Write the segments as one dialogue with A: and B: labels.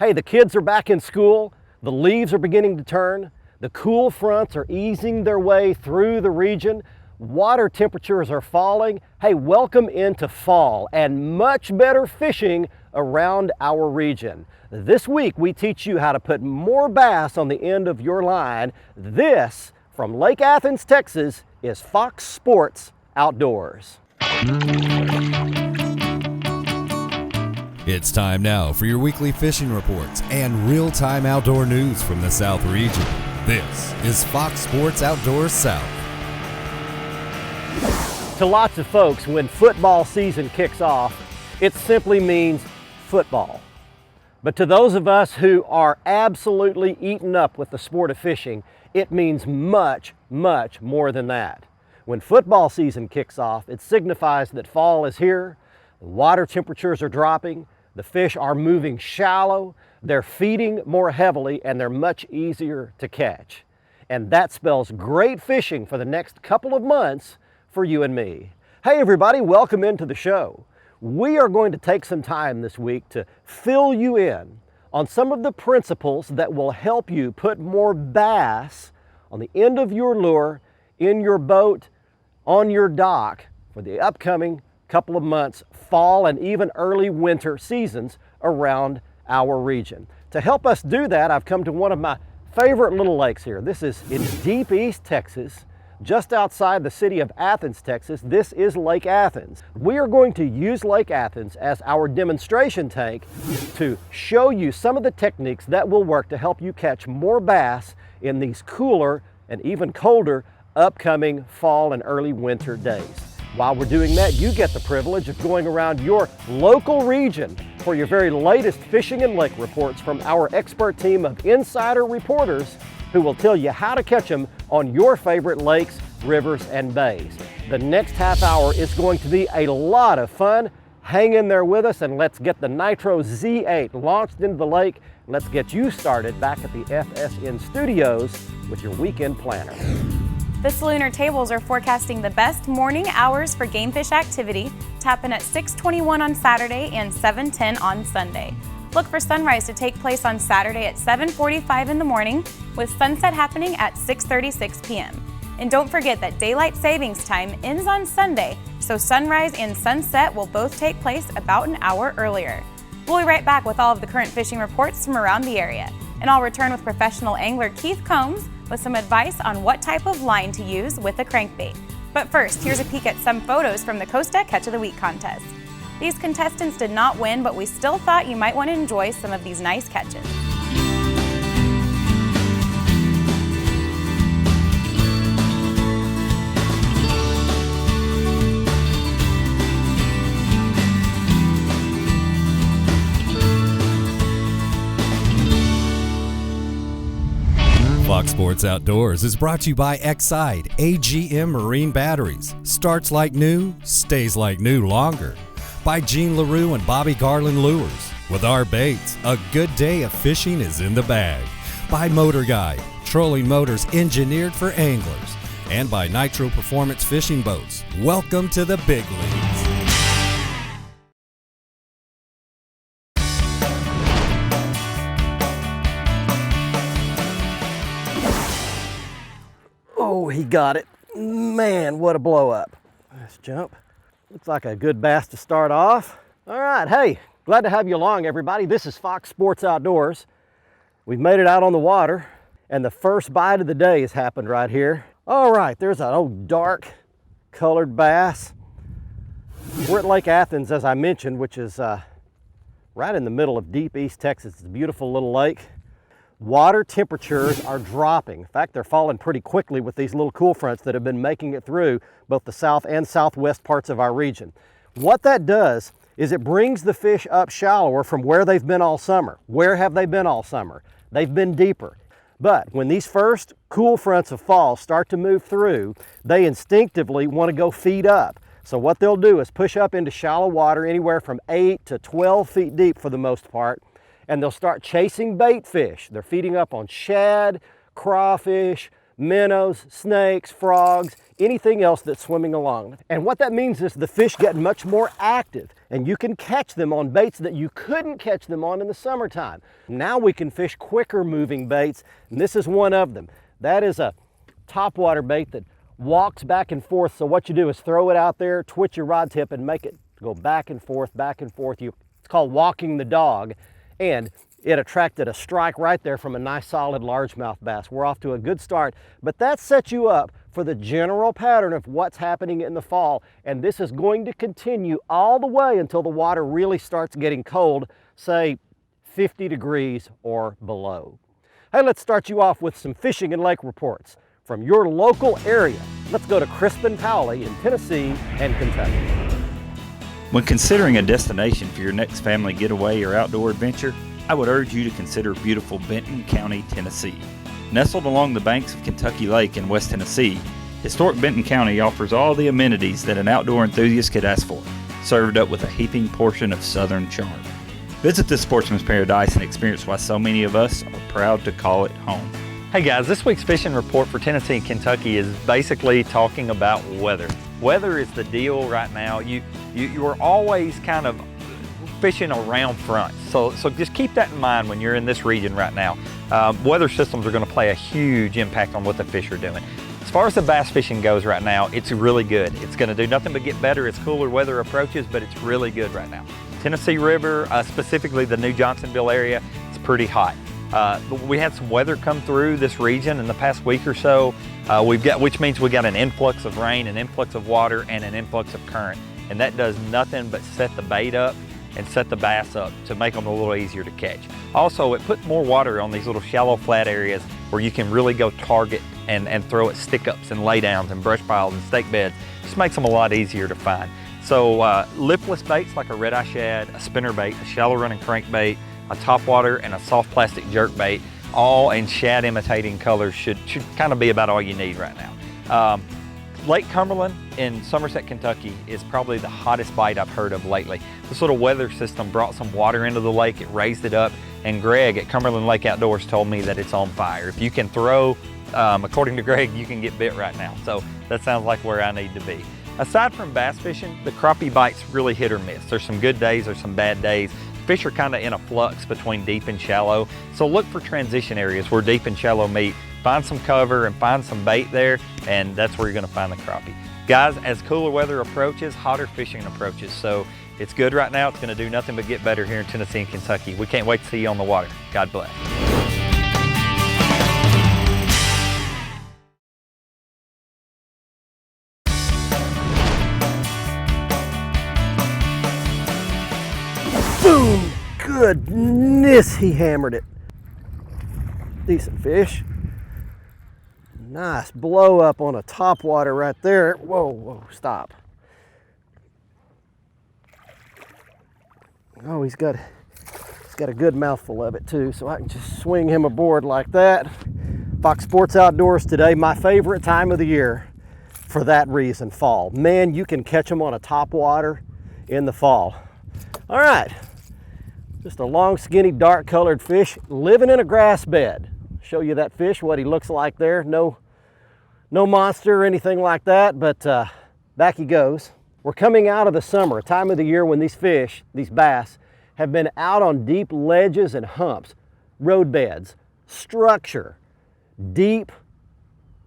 A: Hey, the kids are back in school, the leaves are beginning to turn, the cool fronts are easing their way through the region, water temperatures are falling. Hey, welcome into fall and much better fishing around our region. This week we teach you how to put more bass on the end of your line. This, from Lake Athens, Texas, is Fox Sports Outdoors.
B: It's time now for your weekly fishing reports and real-time outdoor news from the South region. This is Fox Sports Outdoors South.
A: To lots of folks, when football season kicks off, it simply means football. But to those of us who are absolutely eaten up with the sport of fishing, it means much, much more than that. When football season kicks off, it signifies that fall is here, the water temperatures are dropping, the fish are moving shallow, they're feeding more heavily, and they're much easier to catch. And that spells great fishing for the next couple of months for you and me. Hey everybody, welcome into the show. We are going to take some time this week to fill you in on some of the principles that will help you put more bass on the end of your lure, in your boat, on your dock for the upcoming couple of months, fall and even early winter seasons around our region. To help us do that, I've come to one of my favorite little lakes here. This is in deep East Texas, just outside the city of Athens, Texas. This is Lake Athens. We are going to use Lake Athens as our demonstration tank to show you some of the techniques that will work to help you catch more bass in these cooler and even colder upcoming fall and early winter days. While we're doing that, you get the privilege of going around your local region for your very latest fishing and lake reports from our expert team of insider reporters who will tell you how to catch them on your favorite lakes, rivers, and bays. The next half hour is going to be a lot of fun. Hang in there with us and let's get the Nitro Z8 launched into the lake. Let's get you started back at the FSN studios with your weekend planner.
C: The Salooner tables are forecasting the best morning hours for game fish activity, tapping at 6:21 on Saturday and 7:10 on Sunday. Look for sunrise to take place on Saturday at 7:45 in the morning, with sunset happening at 6:36 p.m. And don't forget that daylight savings time ends on Sunday, so sunrise and sunset will both take place about an hour earlier. We'll be right back with all of the current fishing reports from around the area. And I'll return with professional angler Keith Combs with some advice on what type of line to use with a crankbait. But first, here's a peek at some photos from the Costa Catch of the Week contest. These contestants did not win, but we still thought you might want to enjoy some of these nice catches.
B: Fox Sports Outdoors is brought to you by Exide AGM Marine Batteries. Starts like new, stays like new longer. By Gene LaRue and Bobby Garland Lures. With our baits, a good day of fishing is in the bag. By Motor Guide, trolling motors engineered for anglers. And by Nitro Performance Fishing Boats. Welcome to the big leagues.
A: Oh, he got it. Man, what a blow up. Nice jump. Looks like a good bass to start off. All right, hey, glad to have you along, everybody. This is Fox Sports Outdoors. We've made it out on the water, and the first bite of the day has happened right here. All right, there's an old dark colored bass. We're at Lake Athens, as I mentioned, which is right in the middle of deep East Texas. It's a beautiful little lake. Water temperatures are dropping. In fact, they're falling pretty quickly with these little cool fronts that have been making it through both the south and southwest parts of our region. What that does is it brings the fish up shallower from where they've been all summer. Where have they been all summer? They've been deeper. But when these first cool fronts of fall start to move through, they instinctively want to go feed up. So what they'll do is push up into shallow water anywhere from 8 to 12 feet deep for the most part, and they'll start chasing bait fish. They're feeding up on shad, crawfish, minnows, snakes, frogs, anything else that's swimming along. And what that means is the fish get much more active, and you can catch them on baits that you couldn't catch them on in the summertime. Now we can fish quicker moving baits, and this is one of them. That is a topwater bait that walks back and forth. So what you do is throw it out there, twitch your rod tip, and make it go back and forth, back and forth. It's called walking the dog, and it attracted a strike right there from a nice solid largemouth bass. We're off to a good start, but that sets you up for the general pattern of what's happening in the fall, and this is going to continue all the way until the water really starts getting cold, say 50 degrees or below. Hey, let's start you off with some fishing and lake reports from your local area. Let's go to Crispin Powley in Tennessee and Kentucky.
D: When considering a destination for your next family getaway or outdoor adventure, I would urge you to consider beautiful Benton County, Tennessee. Nestled along the banks of Kentucky Lake in West Tennessee, historic Benton County offers all the amenities that an outdoor enthusiast could ask for, served up with a heaping portion of southern charm. Visit this sportsman's paradise and experience why so many of us are proud to call it home.
E: Hey guys, this week's fishing report for Tennessee and Kentucky is basically talking about weather. Weather is the deal right now. You are always kind of fishing around front. So just keep that in mind when you're in this region right now. Weather systems are going to play a huge impact on what the fish are doing. As far as the bass fishing goes right now, it's really good. It's going to do nothing but get better as cooler weather approaches, but it's really good right now. Tennessee River, specifically the New Johnsonville area, it's pretty hot. We had some weather come through this region in the past week or so, which means we got an influx of rain, an influx of water, and an influx of current. And that does nothing but set the bait up and set the bass up to make them a little easier to catch. Also, it puts more water on these little shallow flat areas where you can really go target and throw at stick-ups and laydowns and brush piles and stake beds. Just makes them a lot easier to find. So liftless baits like a red-eye shad, a spinner bait, a shallow running crankbait, a topwater, and a soft plastic jerk bait, all in shad imitating colors should kind of be about all you need right now. Lake Cumberland in Somerset, Kentucky is probably the hottest bite I've heard of lately. This little weather system brought some water into the lake, it raised it up, and Greg at Cumberland Lake Outdoors told me that it's on fire. If you can throw, according to Greg, you can get bit right now. So that sounds like where I need to be. Aside from bass fishing, the crappie bite's really hit or miss. There's some good days, there's some bad days. Fish are kind of in a flux between deep and shallow, so look for transition areas where deep and shallow meet. Find some cover and find some bait there, and that's where you're going to find the crappie. Guys, as cooler weather approaches, hotter fishing approaches, so it's good right now. It's going to do nothing but get better here in Tennessee and Kentucky. We can't wait to see you on the water. God bless.
A: Boom! Goodness, he hammered it. Decent fish. Nice blow up on a topwater right there. Whoa, stop. Oh, he's got a good mouthful of it too, so I can just swing him aboard like that. Fox Sports Outdoors today, my favorite time of the year for that reason, fall. Man, you can catch them on a topwater in the fall. All right, just a long, skinny, dark colored fish living in a grass bed. Show you that fish, what he looks like there. No monster or anything like that, but back he goes. We're coming out of the summer, a time of the year when these fish, these bass, have been out on deep ledges and humps, road beds, structure, deep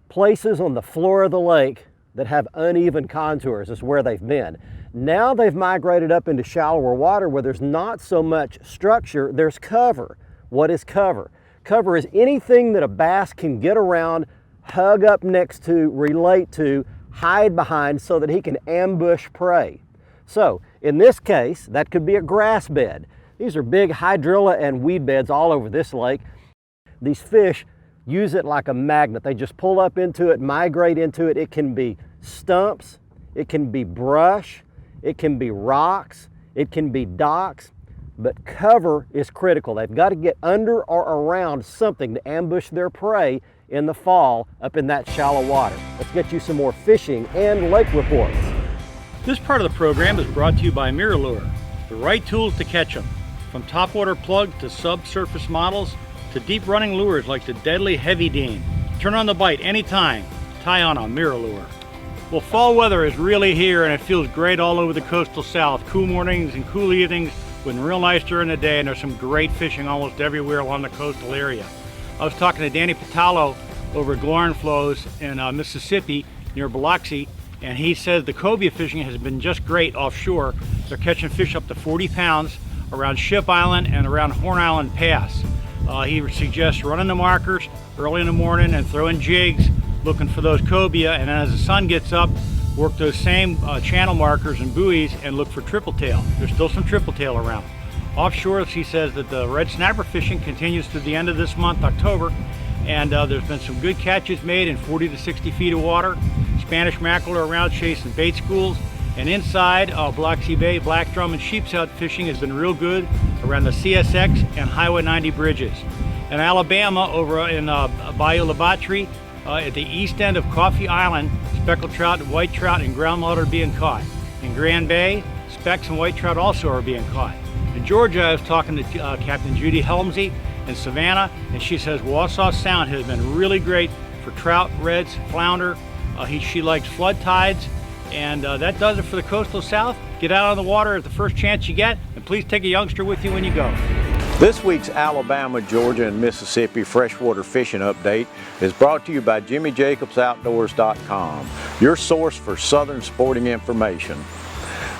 A: places on the floor of the lake that have uneven contours is where they've been. Now they've migrated up into shallower water where there's not so much structure, there's cover. What is cover? Cover is anything that a bass can get around, hug up next to, relate to, hide behind so that he can ambush prey. So in this case, that could be a grass bed. These are big hydrilla and weed beds all over this lake. These fish use it like a magnet. They just pull up into it, migrate into it. It can be stumps, it can be brush, it can be rocks, it can be docks, but cover is critical. They've got to get under or around something to ambush their prey in the fall up in that shallow water. Let's get you some more fishing and lake reports.
F: This part of the program is brought to you by MirrOlure, the right tools to catch them. From topwater plugs to subsurface models to deep running lures like the deadly Heavy Dean. Turn on the bite anytime. Tie on a MirrOlure. Well, fall weather is really here and it feels great all over the coastal south. Cool mornings and cool evenings with real nice during the day, and there's some great fishing almost everywhere along the coastal area. I was talking to Danny Patalo over at Glorin Flows in Mississippi near Biloxi, and he says the cobia fishing has been just great offshore. They're catching fish up to 40 pounds around Ship Island and around Horn Island Pass. He suggests running the markers early in the morning and throwing jigs looking for those cobia, and then as the sun gets up, work those same channel markers and buoys and look for triple tail. There's still some triple tail around. Offshore, he says that the red snapper fishing continues through the end of this month, October, and there's been some good catches made in 40 to 60 feet of water. Spanish mackerel are around chasing bait schools, and inside Biloxi Bay, black drum and sheepshead fishing has been real good around the CSX and Highway 90 bridges. In Alabama, over in Bayou La Batterie, at the east end of Coffee Island, speckled trout, white trout, and groundwater are being caught. In Grand Bay, specks and white trout also are being caught. In Georgia, I was talking to Captain Judy Helmsy in Savannah, and she says Wausau Sound has been really great for trout, reds, flounder. She likes flood tides, and that does it for the coastal south. Get out on the water at the first chance you get, and please take a youngster with you when you go.
G: This week's Alabama, Georgia, and Mississippi freshwater fishing update is brought to you by JimmyJacobsOutdoors.com, your source for southern sporting information.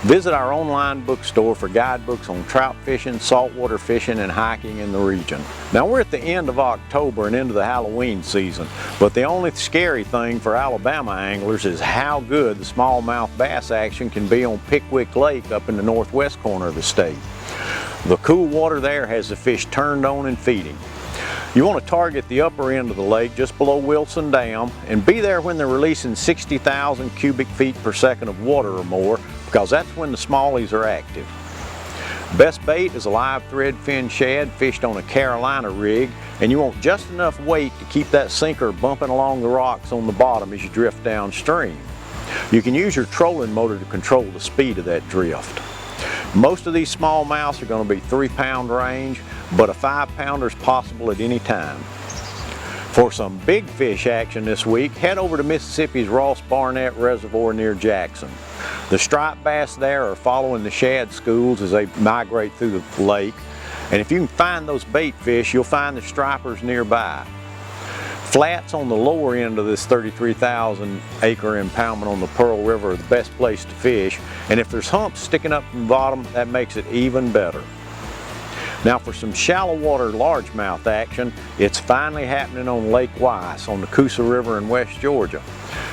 G: Visit our online bookstore for guidebooks on trout fishing, saltwater fishing, and hiking in the region. Now, we're at the end of October and into the Halloween season, but the only scary thing for Alabama anglers is how good the smallmouth bass action can be on Pickwick Lake up in the northwest corner of the state. The cool water there has the fish turned on and feeding. You want to target the upper end of the lake just below Wilson Dam and be there when they're releasing 60,000 cubic feet per second of water or more, because that's when the smallies are active. Best bait is a live thread fin shad fished on a Carolina rig, and you want just enough weight to keep that sinker bumping along the rocks on the bottom as you drift downstream. You can use your trolling motor to control the speed of that drift. Most of these smallmouths are going to be 3-pound range, but a 5-pounder is possible at any time. For some big fish action this week, head over to Mississippi's Ross Barnett Reservoir near Jackson. The striped bass there are following the shad schools as they migrate through the lake, and if you can find those bait fish, you'll find the stripers nearby. Flats on the lower end of this 33,000 acre impoundment on the Pearl River are the best place to fish, and if there's humps sticking up from the bottom, that makes it even better. Now for some shallow water largemouth action, it's finally happening on Lake Weiss on the Coosa River in West Georgia.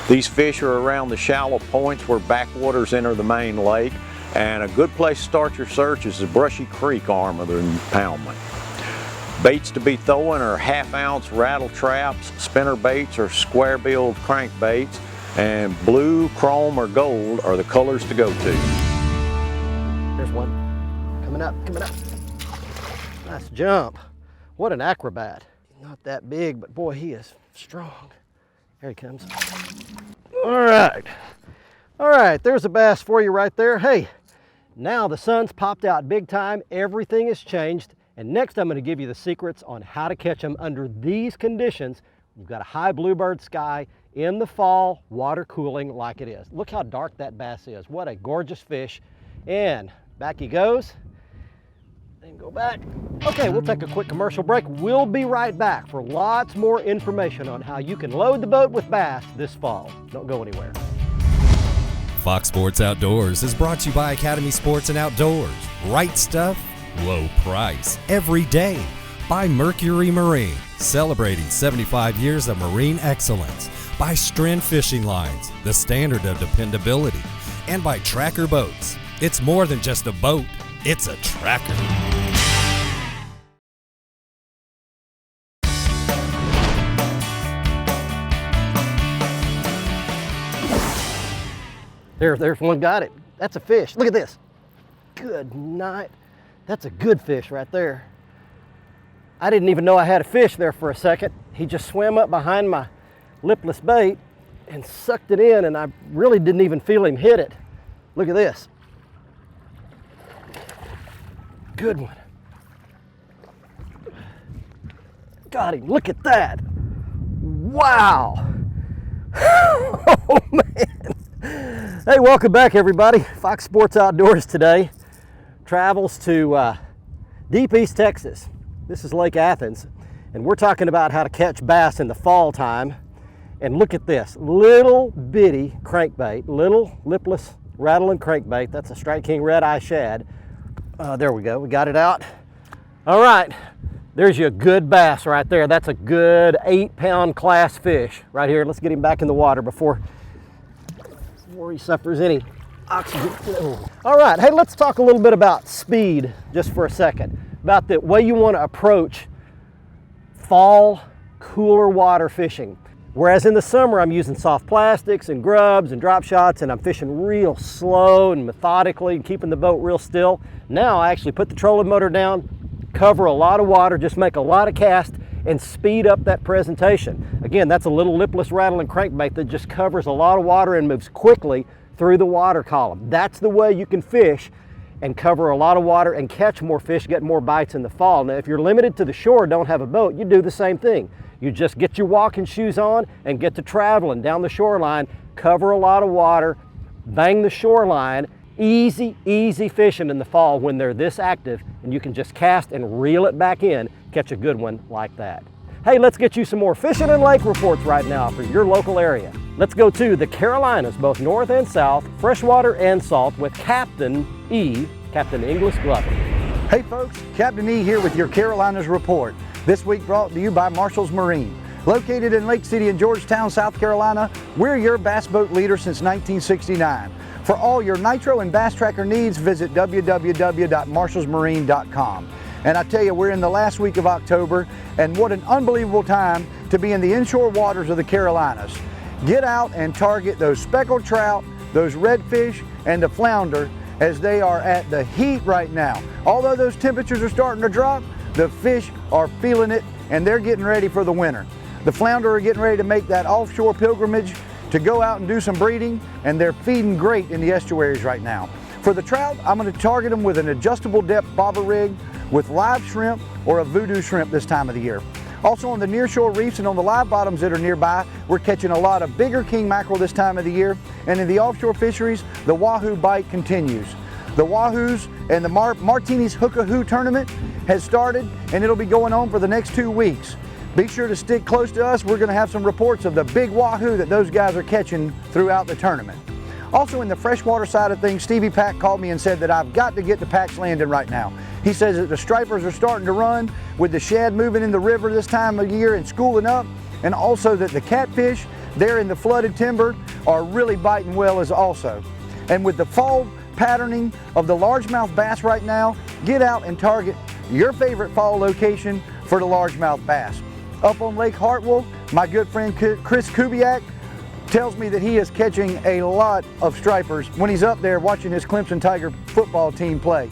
G: These fish are around the shallow points where backwaters enter the main lake, and a good place to start your search is the Brushy Creek arm of the impoundment. Baits to be throwing are half-ounce rattle traps, spinner baits or square-billed crankbaits, and blue, chrome, or gold are the colors to go to.
A: There's one. Coming up, coming up. Nice jump. What an acrobat. Not that big, but boy, he is strong. There he comes. All right. All right, there's a bass for you right there. Hey, now the sun's popped out big time. Everything has changed. And next I'm going to give you the secrets on how to catch them under these conditions. You've got a high bluebird sky in the fall, water cooling like it is. Look how dark that bass is. What a gorgeous fish. And back he goes. And go back. Okay, we'll take a quick commercial break. We'll be right back for lots more information on how you can load the boat with bass this fall. Don't go anywhere.
B: Fox Sports Outdoors is brought to you by Academy Sports and Outdoors. Right stuff, low price, every day. By Mercury Marine, celebrating 75 years of marine excellence. By Stren Fishing Lines, the standard of dependability. And by Tracker Boats. It's more than just a boat, it's a tracker.
A: There's one got it. That's a fish. Look at this. Good night. That's a good fish right there. I didn't even know I had a fish there for a second. He just swam up behind my lipless bait and sucked it in, and I really didn't even feel him hit it. Look at this. Good one. Got him. Look at that. Wow. Oh, man. Hey, welcome back everybody. Fox Sports Outdoors today travels to deep East Texas. This is Lake Athens, and we're talking about how to catch bass in the fall time. And look at this, little bitty crankbait, little lipless rattling crankbait. That's a Strike King red eye shad. There we go, we got it out. All right, there's your good bass right there. That's a good 8-pound class fish right here. Let's get him back in the water before he suffers any oxygen. All right, hey, let's talk a little bit about speed just for a second, about the way you want to approach fall cooler water fishing. Whereas in the summer I'm using soft plastics and grubs and drop shots, and I'm fishing real slow and methodically and keeping the boat real still. Now I actually put the trolling motor down, cover a lot of water, just make a lot of casts and speed up that presentation. Again, that's a little lipless rattling crankbait that just covers a lot of water and moves quickly through the water column. That's the way you can fish and cover a lot of water and catch more fish, get more bites in the fall. Now, if you're limited to the shore, don't have a boat, you do the same thing. You just get your walking shoes on and get to traveling down the shoreline, cover a lot of water, bang the shoreline. Easy, easy fishing in the fall when they're this active, and you can just cast and reel it back in, catch a good one like that. Hey, let's get you some more fishing and lake reports right now for your local area. Let's go to the Carolinas, both north and south, freshwater and salt, with Captain E, Captain Inglis Glover.
H: Hey folks, Captain E here with your Carolinas report. This week brought to you by Marshall's Marine. Located in Lake City and Georgetown, South Carolina, we're your bass boat leader since 1969. For all your nitro and bass tracker needs, visit www.marshallsmarine.com. And I tell you, we're in the last week of October, and what an unbelievable time to be in the inshore waters of the Carolinas. Get out and target those speckled trout, those redfish, and the flounder, as they are at the heat right now. Although those temperatures are starting to drop, the fish are feeling it, and they're getting ready for the winter. The flounder are getting ready to make that offshore pilgrimage to go out and do some breeding, and they're feeding great in the estuaries right now. For the trout, I'm going to target them with an adjustable depth bobber rig with live shrimp or a voodoo shrimp this time of the year. Also on the nearshore reefs and on the live bottoms that are nearby, we're catching a lot of bigger king mackerel this time of the year. And in the offshore fisheries, the wahoo bite continues. The wahoos and the Martini's Hookahoo tournament has started, and it'll be going on for the next 2 weeks. Be sure to stick close to us. We're going to have some reports of the big wahoo that those guys are catching throughout the tournament. Also in the freshwater side of things, Stevie Pack called me and said that I've got to get to Pack's Landing right now. He says that the stripers are starting to run with the shad moving in the river this time of year and schooling up, and also that the catfish there in the flooded timber are really biting well as also. And with the fall patterning of the largemouth bass right now, get out and target your favorite fall location for the largemouth bass. Up on Lake Hartwell, my good friend Chris Kubiak tells me that he is catching a lot of stripers when he's up there watching his Clemson Tiger football team play.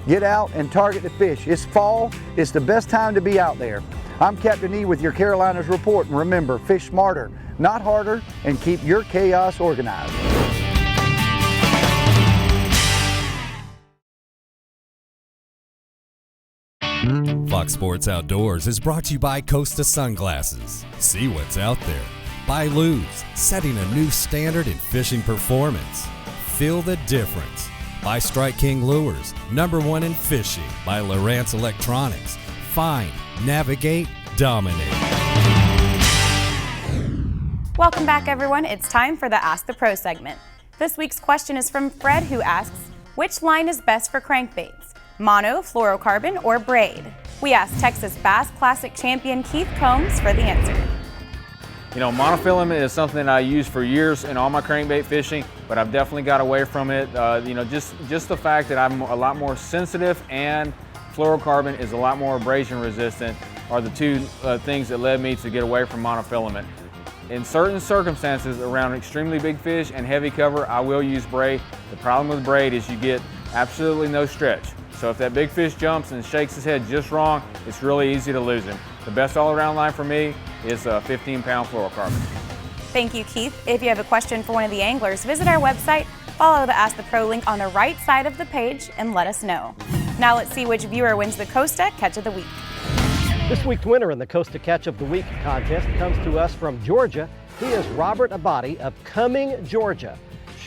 H: Get out and target the fish. It's fall, it's the best time to be out there. I'm Captain E with your Carolinas report, and remember, fish smarter, not harder, and keep your chaos organized.
B: Fox Sports Outdoors is brought to you by Costa Sunglasses. See what's out there. By Lubes, setting a new standard in fishing performance. Feel the difference. By Strike King Lures, #1 in fishing. By Lowrance Electronics. Find, navigate, dominate.
C: Welcome back, everyone. It's time for the Ask the Pro segment. This week's question is from Fred, who asks, which line is best for crankbaits? Mono, fluorocarbon, or braid? We asked Texas Bass Classic champion Keith Combs for the answer.
I: You know, monofilament is something that I use for years in all my crankbait fishing, but I've definitely got away from it. You know, just the fact that I'm a lot more sensitive, and fluorocarbon is a lot more abrasion resistant are the two things that led me to get away from monofilament. In certain circumstances around extremely big fish and heavy cover, I will use braid. The problem with braid is you get absolutely no stretch. So if that big fish jumps and shakes his head just wrong, it's really easy to lose him. The best all-around line for me is a 15-pound fluorocarbon.
C: Thank you, Keith. If you have a question for one of the anglers, visit our website, follow the Ask the Pro link on the right side of the page, and let us know. Now let's see which viewer wins the Costa Catch of the Week.
A: This week's winner in the Costa Catch of the Week contest comes to us from Georgia. He is Robert Abadi of Cumming, Georgia.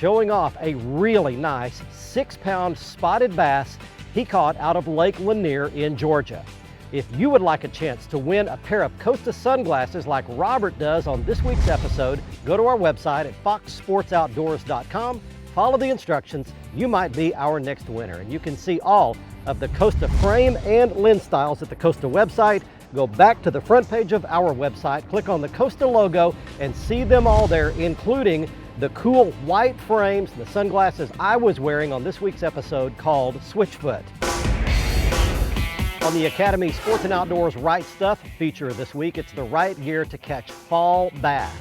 A: showing off a really nice 6-pound spotted bass he caught out of Lake Lanier in Georgia. If you would like a chance to win a pair of Costa sunglasses like Robert does on this week's episode, go to our website at foxsportsoutdoors.com, follow the instructions, you might be our next winner. And you can see all of the Costa frame and lens styles at the Costa website. Go back to the front page of our website, click on the Costa logo, and see them all there, including the cool white frames, the sunglasses I was wearing on this week's episode called Switchfoot. On the Academy Sports and Outdoors Right Stuff feature this week, it's the right gear to catch fall bass.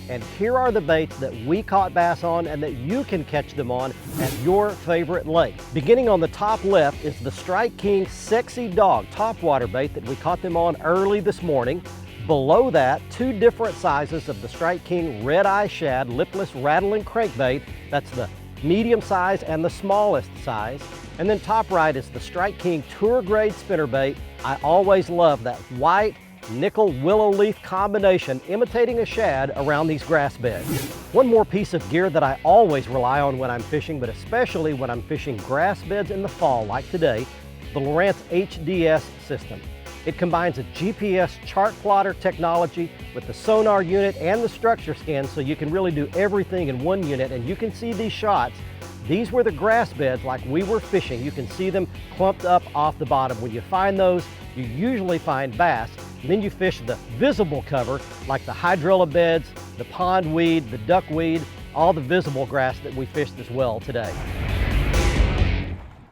A: And here are the baits that we caught bass on and that you can catch them on at your favorite lake. Beginning on the top left is the Strike King Sexy Dog topwater bait that we caught them on early this morning. Below that, 2 different sizes of the Strike King Red Eye Shad lipless rattling crankbait. That's the medium size and the smallest size. And then top right is the Strike King Tour Grade spinnerbait. I always love that white nickel willow leaf combination imitating a shad around these grass beds. One more piece of gear that I always rely on when I'm fishing, but especially when I'm fishing grass beds in the fall like today, the Lowrance HDS system. It combines a GPS chart plotter technology with the sonar unit and the structure scan, so you can really do everything in one unit. And you can see these shots. These were the grass beds like we were fishing. You can see them clumped up off the bottom. When you find those, you usually find bass. And then you fish the visible cover like the hydrilla beds, the pondweed, the duckweed, all the visible grass that we fished as well today.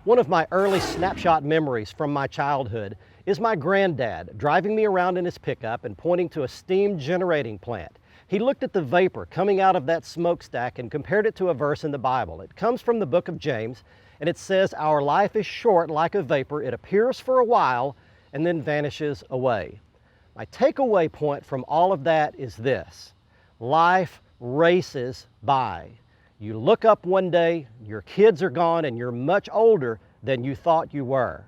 A: One of my early snapshot memories from my childhood is my granddad driving me around in his pickup and pointing to a steam generating plant. He looked at the vapor coming out of that smokestack and compared it to a verse in the Bible. It comes from the book of James, and it says, "Our life is short like a vapor. It appears for a while and then vanishes away." My takeaway point from all of that is this: life races by. You look up one day, your kids are gone, and you're much older than you thought you were.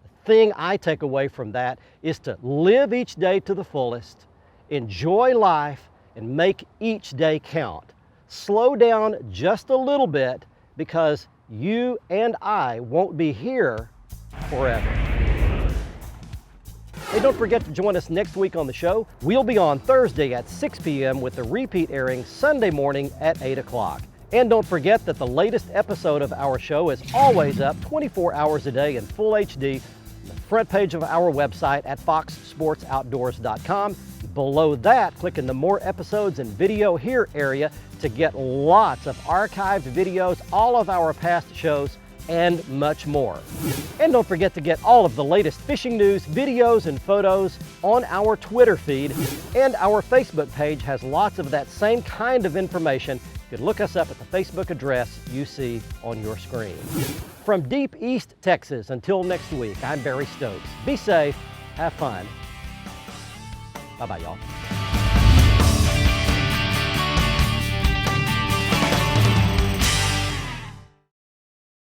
A: The thing I take away from that is to live each day to the fullest, enjoy life, and make each day count. Slow down just a little bit, because you and I won't be here forever. Hey, don't forget to join us next week on the show. We'll be on Thursday at 6 p.m. with the repeat airing Sunday morning at 8 o'clock. And don't forget that the latest episode of our show is always up 24 hours a day in full HD on the front page of our website at foxsportsoutdoors.com. Below that, click in the More Episodes and Video Here area to get lots of archived videos, all of our past shows, and much more. And don't forget to get all of the latest fishing news, videos, and photos on our Twitter feed, and our Facebook page has lots of that same kind of information. You can look us up at the Facebook address you see on your screen. From deep East Texas, until next week, I'm Barry Stokes. Be safe, have fun. Bye-bye, y'all.